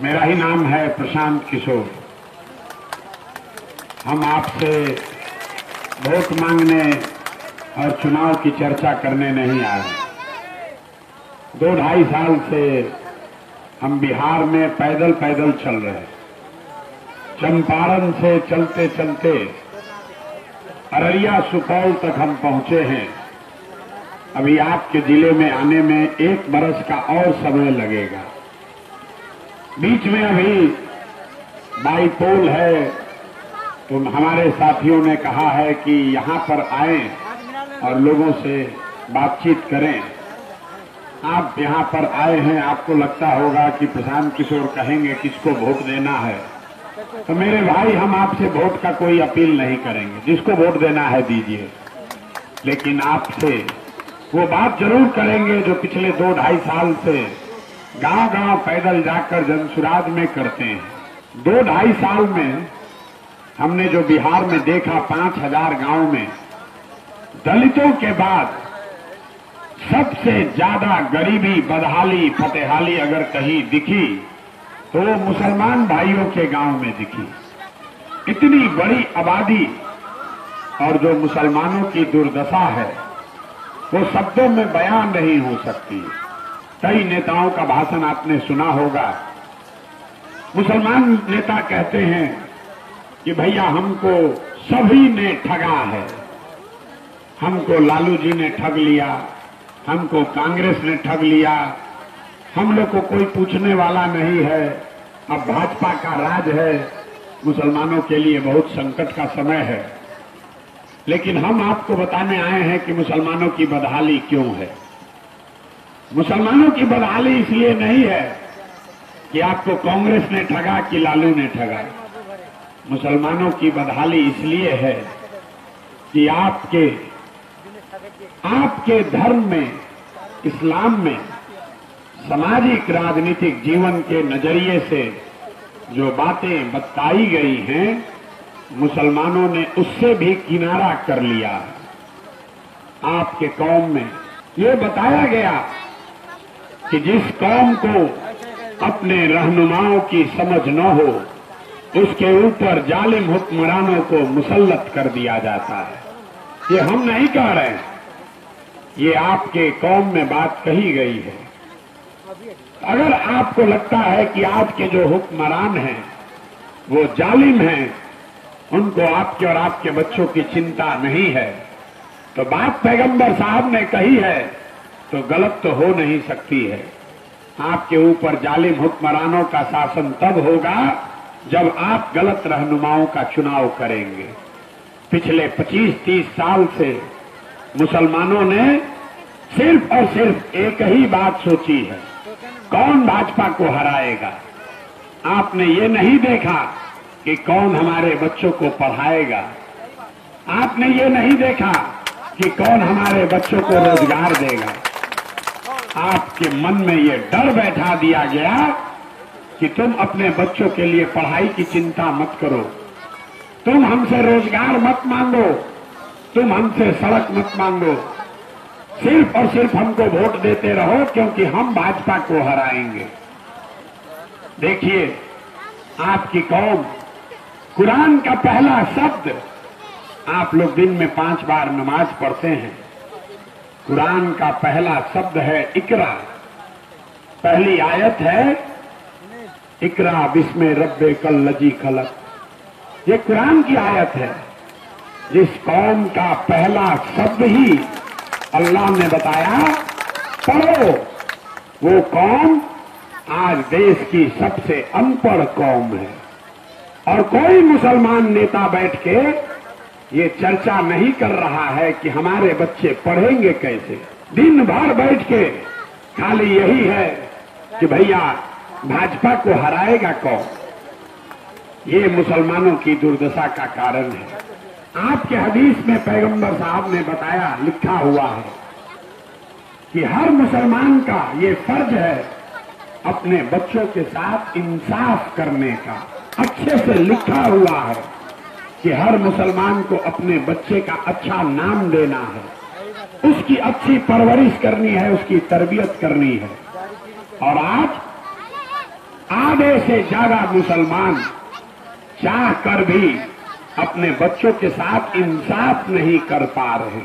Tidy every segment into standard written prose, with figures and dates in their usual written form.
मेरा ही नाम है प्रशांत किशोर। हम आपसे वोट मांगने और चुनाव की चर्चा करने नहीं आए। 2-2.5 साल से हम बिहार में पैदल पैदल चल रहे हैं। चंपारण से चलते चलते अररिया सुपौल तक हम पहुंचे हैं। अभी आपके जिले में आने में 1 बरस का और समय लगेगा। बीच में अभी बाईपोल है, तो हमारे साथियों ने कहा है कि यहां पर आएं और लोगों से बातचीत करें। आप यहां पर आए हैं, आपको लगता होगा कि प्रशांत किशोर कहेंगे किसको वोट देना है। तो मेरे भाई, हम आपसे वोट का कोई अपील नहीं करेंगे। जिसको वोट देना है दीजिए, लेकिन आपसे वो बात जरूर करेंगे जो पिछले 2-2.5 साल से गांव-गांव पैदल जाकर जनसुराज में करते हैं। 2-2.5 साल में हमने जो बिहार में देखा, 5000 गांव में दलितों के बाद सबसे ज्यादा गरीबी, बदहाली, फतेहाली अगर कहीं दिखी तो वो मुसलमान भाइयों के गांव में दिखी। इतनी बड़ी आबादी और जो मुसलमानों की दुर्दशा है वो शब्दों में बयान नहीं हो सकती। कई नेताओं का भाषण आपने सुना होगा। मुसलमान नेता कहते हैं कि भैया हमको सभी ने ठगा है, हमको लालू जी ने ठग लिया, हमको कांग्रेस ने ठग लिया, हम लोग को कोई पूछने वाला नहीं है, अब भाजपा का राज है, मुसलमानों के लिए बहुत संकट का समय है। लेकिन हम आपको बताने आए हैं कि मुसलमानों की बदहाली क्यों है। मुसलमानों की बदहाली इसलिए नहीं है कि आपको कांग्रेस ने ठगा कि लालू ने ठगा। मुसलमानों की बदहाली इसलिए है कि आपके धर्म में, इस्लाम में, सामाजिक राजनीतिक जीवन के नजरिए से जो बातें बताई गई हैं, मुसलमानों ने उससे भी किनारा कर लिया। आपके कौम में ये बताया गया कि जिस कौम को अपने रहनुमाओं की समझ न हो, उसके ऊपर जालिम हुक्मरानों को मुसल्लत कर दिया जाता है। ये हम नहीं कह रहे हैं, ये आपके कौम में बात कही गई है। अगर आपको लगता है कि आज के जो हुक्मरान हैं वो जालिम हैं, उनको आपके और आपके बच्चों की चिंता नहीं है, तो बात पैगंबर साहब ने कही है तो गलत तो हो नहीं सकती है। आपके ऊपर जालिम हुक्मरानों का शासन तब होगा जब आप गलत रहनुमाओं का चुनाव करेंगे। पिछले 25-30 साल से मुसलमानों ने सिर्फ और सिर्फ एक ही बात सोची है, कौन भाजपा को हराएगा। आपने ये नहीं देखा कि कौन हमारे बच्चों को पढ़ाएगा। आपने ये नहीं देखा कि कौन हमारे बच्चों को रोजगार देगा। आपके मन में ये डर बैठा दिया गया कि तुम अपने बच्चों के लिए पढ़ाई की चिंता मत करो, तुम हमसे रोजगार मत मांगो, तुम हमसे सड़क मत मांगो, सिर्फ और सिर्फ हमको वोट देते रहो क्योंकि हम भाजपा को हराएंगे। देखिए, आपकी कौम कुरान का पहला शब्द, आप लोग दिन में 5 बार नमाज पढ़ते हैं, कुरान का पहला शब्द है इकरा। पहली आयत है इकरा बिस्मे रब्बे कल लजी खलक। ये कुरान की आयत है। जिस कौम का पहला शब्द ही अल्लाह ने बताया पढ़ो, वो कौम आज देश की सबसे अनपढ़ कौम है। और कोई मुसलमान नेता बैठ के ये चर्चा नहीं कर रहा है कि हमारे बच्चे पढ़ेंगे कैसे। दिन भर बैठ के खाली यही है कि भैया भाजपा को हराएगा कौन। ये मुसलमानों की दुर्दशा का कारण है। आपके हदीस में पैगंबर साहब ने बताया, लिखा हुआ है कि हर मुसलमान का ये फर्ज है अपने बच्चों के साथ इंसाफ करने का। अच्छे से लिखा हुआ है कि हर मुसलमान को अपने बच्चे का अच्छा नाम देना है, उसकी अच्छी परवरिश करनी है, उसकी तरबियत करनी है। और आज आधे से ज्यादा मुसलमान चाह कर भी अपने बच्चों के साथ इंसाफ नहीं कर पा रहे।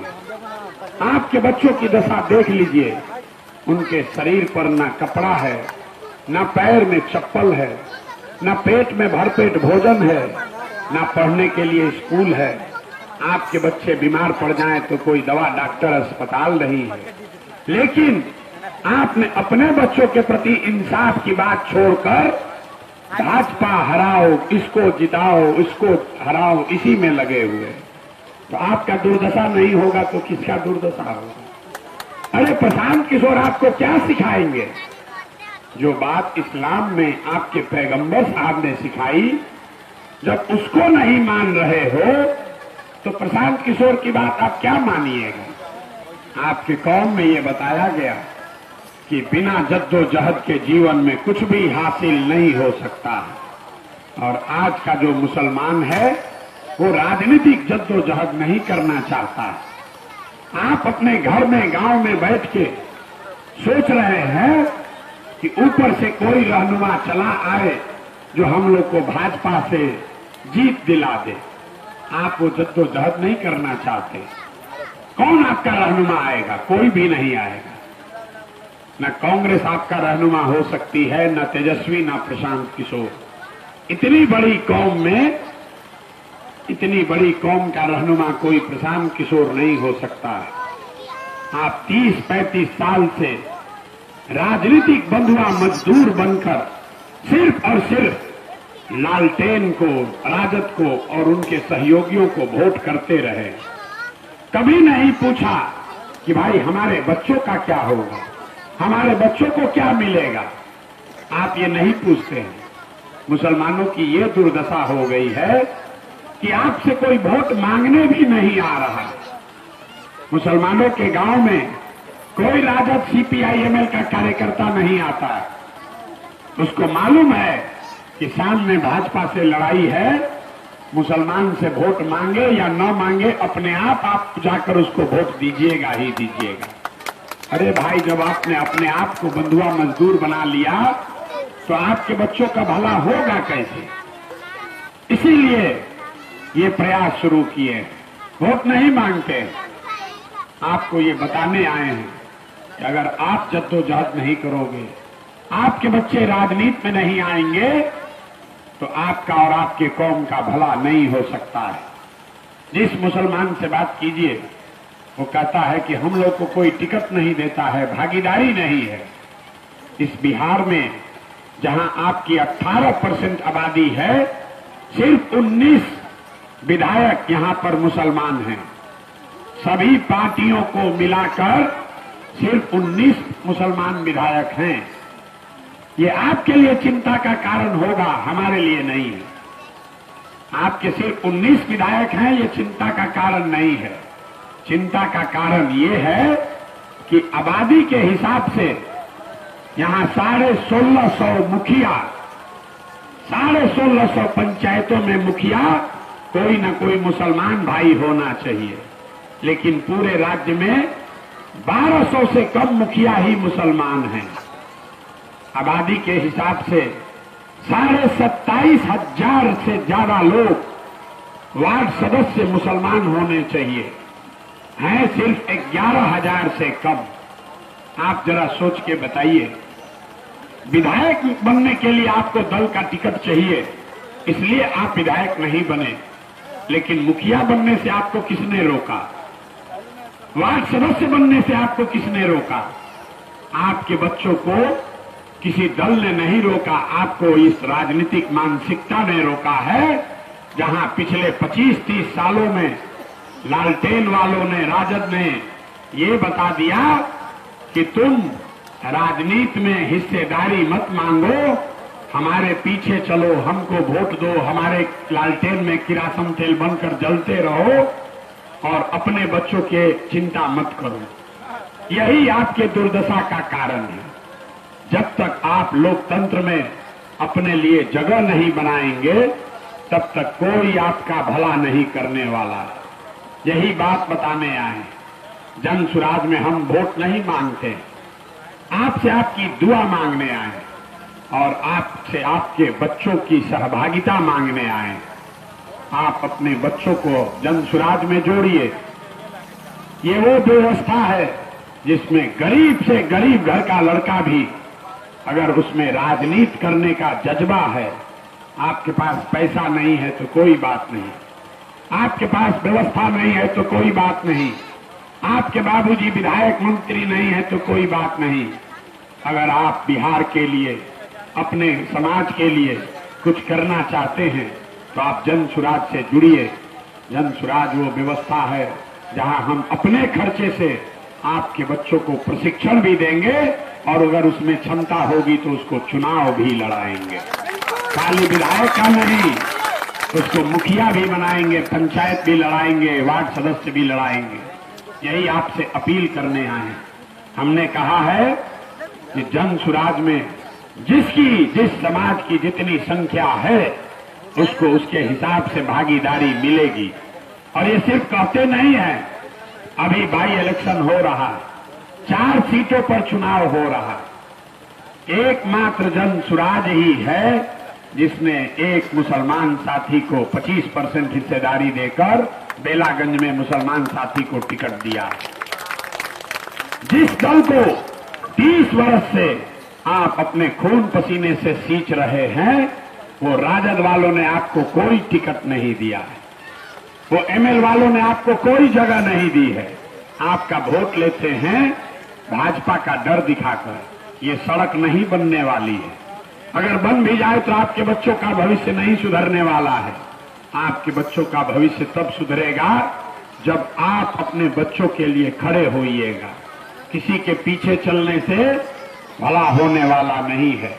आपके बच्चों की दशा देख लीजिए, उनके शरीर पर न कपड़ा है, न पैर में चप्पल है, न पेट में भरपेट भोजन है, न पढ़ने के लिए स्कूल है। आपके बच्चे बीमार पड़ जाएं तो कोई दवा डॉक्टर अस्पताल नहीं है। लेकिन आपने अपने बच्चों के प्रति इंसाफ की बात छोड़कर भाजपा हराओ, इसको जिताओ, इसको हराओ, इसी में लगे हुए। तो आपका दुर्दशा नहीं होगा तो किसका दुर्दशा होगा? अरे प्रशांत किशोर आपको क्या सिखाएंगे? जो बात इस्लाम में आपके पैगंबर साहब ने सिखाई, जब उसको नहीं मान रहे हो तो प्रशांत किशोर की बात आप क्या मानिएगा? आपके कौम में ये बताया गया कि बिना जद्दोजहद के जीवन में कुछ भी हासिल नहीं हो सकता। और आज का जो मुसलमान है वो राजनीतिक जद्दोजहद नहीं करना चाहता। आप अपने घर में गांव में बैठ के सोच रहे हैं कि ऊपर से कोई रहनुमा चला आए जो हम लोग को भाजपा से जीत दिला दे। आप वो जद्दोजहद नहीं करना चाहते। कौन आपका रहनुमा आएगा? कोई भी नहीं आएगा। न कांग्रेस आपका रहनुमा हो सकती है, न तेजस्वी, न प्रशांत किशोर। इतनी बड़ी कौम में, इतनी बड़ी कौम का रहनुमा कोई प्रशांत किशोर नहीं हो सकता। आप 30-35 साल से राजनीतिक बंधुआ मजदूर बनकर सिर्फ और सिर्फ लालटेन को, राजद को और उनके सहयोगियों को वोट करते रहे। कभी नहीं पूछा कि भाई हमारे बच्चों का क्या होगा, हमारे बच्चों को क्या मिलेगा। आप ये नहीं पूछते हैं। मुसलमानों की ये दुर्दशा हो गई है कि आपसे कोई वोट मांगने भी नहीं आ रहा। मुसलमानों के गांव में कोई राजद सीपीआईएमएल का कार्यकर्ता नहीं आता। उसको मालूम है कि सामने भाजपा से लड़ाई है, मुसलमान से वोट मांगे या न मांगे, अपने आप जाकर उसको वोट दीजिएगा ही दीजिएगा। अरे भाई, जब आपने अपने आप को बंधुआ मजदूर बना लिया तो आपके बच्चों का भला होगा कैसे? इसीलिए ये प्रयास शुरू किए। वोट नहीं मांगते, आपको ये बताने आए हैं कि अगर आप जद्दोजहद नहीं करोगे, आपके बच्चे राजनीति में नहीं आएंगे तो आपका और आपके कौम का भला नहीं हो सकता है। जिस मुसलमान से बात कीजिए वो कहता है कि हम लोग को कोई टिकट नहीं देता है, भागीदारी नहीं है। इस बिहार में जहां आपकी 18% आबादी है, सिर्फ 19 विधायक यहां पर मुसलमान हैं। सभी पार्टियों को मिलाकर सिर्फ 19 मुसलमान विधायक हैं। ये आपके लिए चिंता का कारण होगा, हमारे लिए नहीं है। आपके सिर्फ 19 विधायक हैं, ये चिंता का कारण नहीं है। चिंता का कारण ये है कि आबादी के हिसाब से यहां 1650 मुखिया, 1650 पंचायतों में मुखिया कोई न कोई मुसलमान भाई होना चाहिए। लेकिन पूरे राज्य में 1200 से कम मुखिया ही मुसलमान हैं। आबादी के हिसाब से 27,500 से ज्यादा लोग वार्ड सदस्य मुसलमान होने चाहिए, हैं सिर्फ 11,000 से कम। आप जरा सोच के बताइए, विधायक बनने के लिए आपको दल का टिकट चाहिए, इसलिए आप विधायक नहीं बने। लेकिन मुखिया बनने से आपको किसने रोका? वार्ड सदस्य बनने से आपको किसने रोका? आपके बच्चों को किसी दल ने नहीं रोका, आपको इस राजनीतिक मानसिकता ने रोका है, जहां पिछले 25-30 सालों में लालटेन वालों ने, राजद ने ये बता दिया कि तुम राजनीति में हिस्सेदारी मत मांगो, हमारे पीछे चलो, हमको वोट दो, हमारे लालटेन में किरासन तेल बनकर जलते रहो और अपने बच्चों के चिंता मत करो। यही आपके दुर्दशा का कारण है। जब तक आप लोकतंत्र में अपने लिए जगह नहीं बनाएंगे, तब तक कोई आपका भला नहीं करने वाला। यही बात बताने आए। जन सुराज में हम वोट नहीं मांगते, आपसे आपकी दुआ मांगने आए। और आपसे आपके बच्चों की सहभागिता मांगने आए। आप अपने बच्चों को जन सुराज में जोड़िए। ये वो व्यवस्था है जिसमें गरीब से गरीब घर का लड़का भी अगर उसमें राजनीति करने का जज्बा है, आपके पास पैसा नहीं है तो कोई बात नहीं, आपके पास व्यवस्था नहीं है तो कोई बात नहीं, आपके बाबूजी विधायक मंत्री नहीं है तो कोई बात नहीं, अगर आप बिहार के लिए अपने समाज के लिए कुछ करना चाहते हैं तो आप जन सुराज से जुड़िए। जन सुराज वो व्यवस्था है जहां हम अपने खर्चे से आपके बच्चों को प्रशिक्षण भी देंगे और अगर उसमें क्षमता होगी तो उसको चुनाव भी लड़ाएंगे। खाली विधायक का नहीं, उसको मुखिया भी बनाएंगे, पंचायत भी लड़ाएंगे, वार्ड सदस्य भी लड़ाएंगे। यही आपसे अपील करने आए हैं। हमने कहा है कि जन सुराज में जिस समाज की जितनी संख्या है उसको उसके हिसाब से भागीदारी मिलेगी। और ये सिर्फ कहते नहीं है, अभी बाई इलेक्शन हो रहा, 4 सीटों पर चुनाव हो रहा, एकमात्र जन सुराज ही है जिसने एक मुसलमान साथी को 25% हिस्सेदारी देकर बेलागंज में मुसलमान साथी को टिकट दिया। जिस दल को 30 वर्ष से आप अपने खून पसीने से सींच रहे हैं, वो राजद वालों ने आपको कोई टिकट नहीं दिया है, वो एमएल वालों ने आपको कोई जगह नहीं दी है। आपका वोट लेते हैं भाजपा का डर दिखाकर। ये सड़क नहीं बनने वाली है, अगर बन भी जाए तो आपके बच्चों का भविष्य नहीं सुधरने वाला है। आपके बच्चों का भविष्य तब सुधरेगा जब आप अपने बच्चों के लिए खड़े होइएगा। किसी के पीछे चलने से भला होने वाला नहीं है।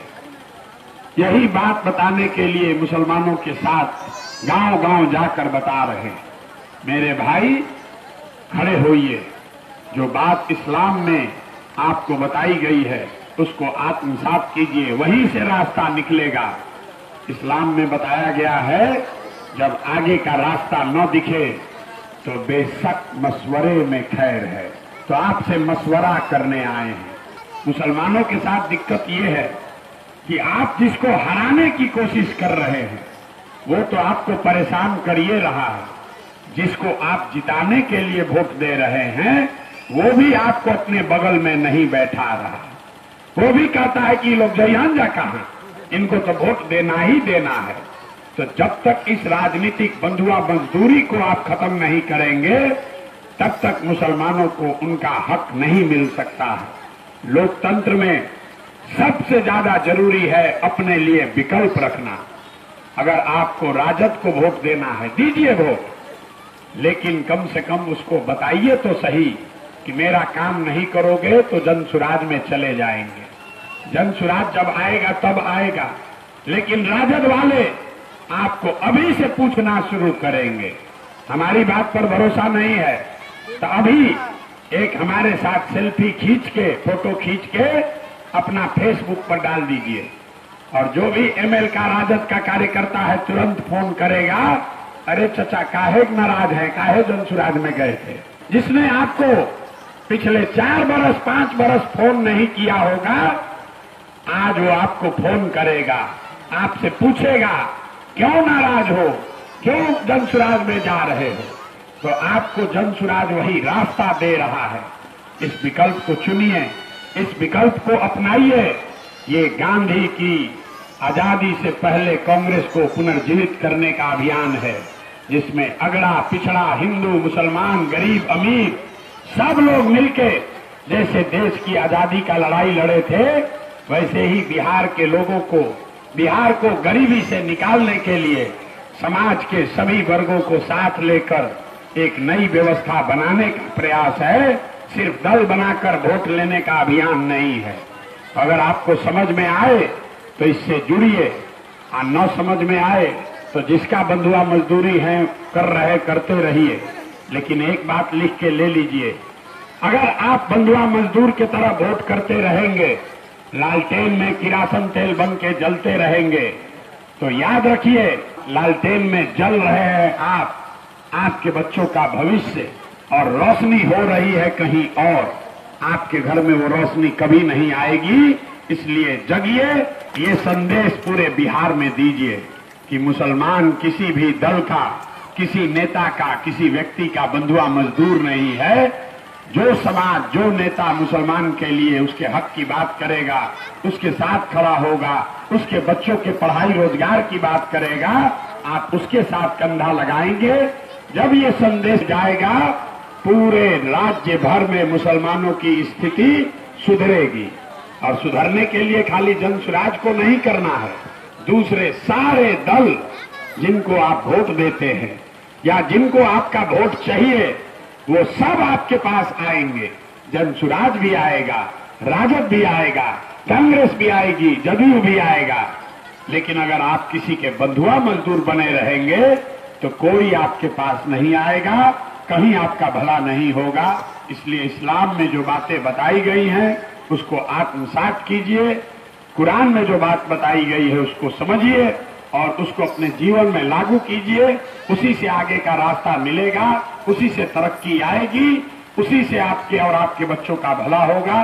यही बात बताने के लिए मुसलमानों के साथ गांव-गांव जाकर बता रहे हैं, मेरे भाई खड़े होइए। जो बात इस्लाम में आपको बताई गई है उसको आत्मसात कीजिए, वहीं से रास्ता निकलेगा। इस्लाम में बताया गया है जब आगे का रास्ता न दिखे तो बेशक मशवरे में खैर है। तो आपसे मशवरा करने आए हैं। मुसलमानों के साथ दिक्कत ये है कि आप जिसको हराने की कोशिश कर रहे हैं वो तो आपको परेशान करिए रहा है, जिसको आप जिताने के लिए वोट दे रहे हैं वो भी आपको अपने बगल में नहीं बैठा रहा। वो भी कहता है कि लोग जयान जा कहां, इनको तो वोट देना ही देना है। तो जब तक इस राजनीतिक बंधुआ मजदूरी को आप खत्म नहीं करेंगे तब तक मुसलमानों को उनका हक नहीं मिल सकता है। लोकतंत्र में सबसे ज्यादा जरूरी है अपने लिए विकल्प रखना। अगर आपको राजद को वोट देना है दीजिए वोट, लेकिन कम से कम उसको बताइए तो सही कि मेरा काम नहीं करोगे तो जन सुराज में चले जाएंगे। जन सुराज जब आएगा तब आएगा, लेकिन राजद वाले आपको अभी से पूछना शुरू करेंगे। हमारी बात पर भरोसा नहीं है तो अभी एक हमारे साथ सेल्फी खींच के, फोटो खींच के अपना फेसबुक पर डाल दीजिए, और जो भी एमएल का राजद का कार्यकर्ता है तुरंत फोन करेगा, अरे चचा काहे नाराज है, काहे जन सुराज में गए थे। जिसने आपको पिछले 4 बरस 5 बरस फोन नहीं किया होगा, आज वो आपको फोन करेगा, आपसे पूछेगा क्यों नाराज हो, क्यों जन सुराज में जा रहे हो। तो आपको जन सुराज वही रास्ता दे रहा है। इस विकल्प को चुनिए, इस विकल्प को अपनाइए। ये गांधी की आजादी से पहले कांग्रेस को पुनर्जीवित करने का अभियान है, जिसमें अगड़ा पिछड़ा, हिंदू मुसलमान, गरीब अमीर सब लोग मिलके जैसे देश की आजादी का लड़ाई लड़े थे, वैसे ही बिहार के लोगों को, बिहार को गरीबी से निकालने के लिए समाज के सभी वर्गों को साथ लेकर एक नई व्यवस्था बनाने का प्रयास है। सिर्फ दल बनाकर वोट लेने का अभियान नहीं है। अगर आपको समझ में आए तो इससे जुड़िए, और न समझ में आए तो जिसका बंधुआ मजदूरी है कर रहे करते रहिए। लेकिन एक बात लिख के ले लीजिए, अगर आप बंधुआ मजदूर की तरह वोट करते रहेंगे, लालटेन में किरासन तेल बन के जलते रहेंगे, तो याद रखिए लालटेन में जल रहे हैं आप, आपके बच्चों का भविष्य, और रोशनी हो रही है कहीं और। आपके घर में वो रोशनी कभी नहीं आएगी इसलिए जगिए, ये संदेश पूरे बिहार में दीजिए कि मुसलमान किसी भी दल का, किसी नेता का, किसी व्यक्ति का बंधुआ मजदूर नहीं है। जो समाज, जो नेता मुसलमान के लिए उसके हक की बात करेगा, उसके साथ खड़ा होगा, उसके बच्चों के पढ़ाई रोजगार की बात करेगा, आप उसके साथ कंधा लगाएंगे। जब ये संदेश जाएगा, पूरे राज्य भर में मुसलमानों की स्थिति सुधरेगी। और सुधरने के लिए खाली जन स्वराज को नहीं करना है, दूसरे सारे दल जिनको आप वोट देते हैं या जिनको आपका वोट चाहिए, वो सब आपके पास आएंगे। जन स्वराज भी आएगा, राजद भी आएगा, कांग्रेस भी आएगी, जदयू भी आएगा। लेकिन अगर आप किसी के बंधुआ मजदूर बने रहेंगे तो कोई आपके पास नहीं आएगा, कहीं आपका भला नहीं होगा। इसलिए इस्लाम में जो बातें बताई गई हैं उसको आत्मसात कीजिए, कुरान में जो बात बताई गई है उसको समझिए और उसको अपने जीवन में लागू कीजिए। उसी से आगे का रास्ता मिलेगा, उसी से तरक्की आएगी, उसी से आपके और आपके बच्चों का भला होगा।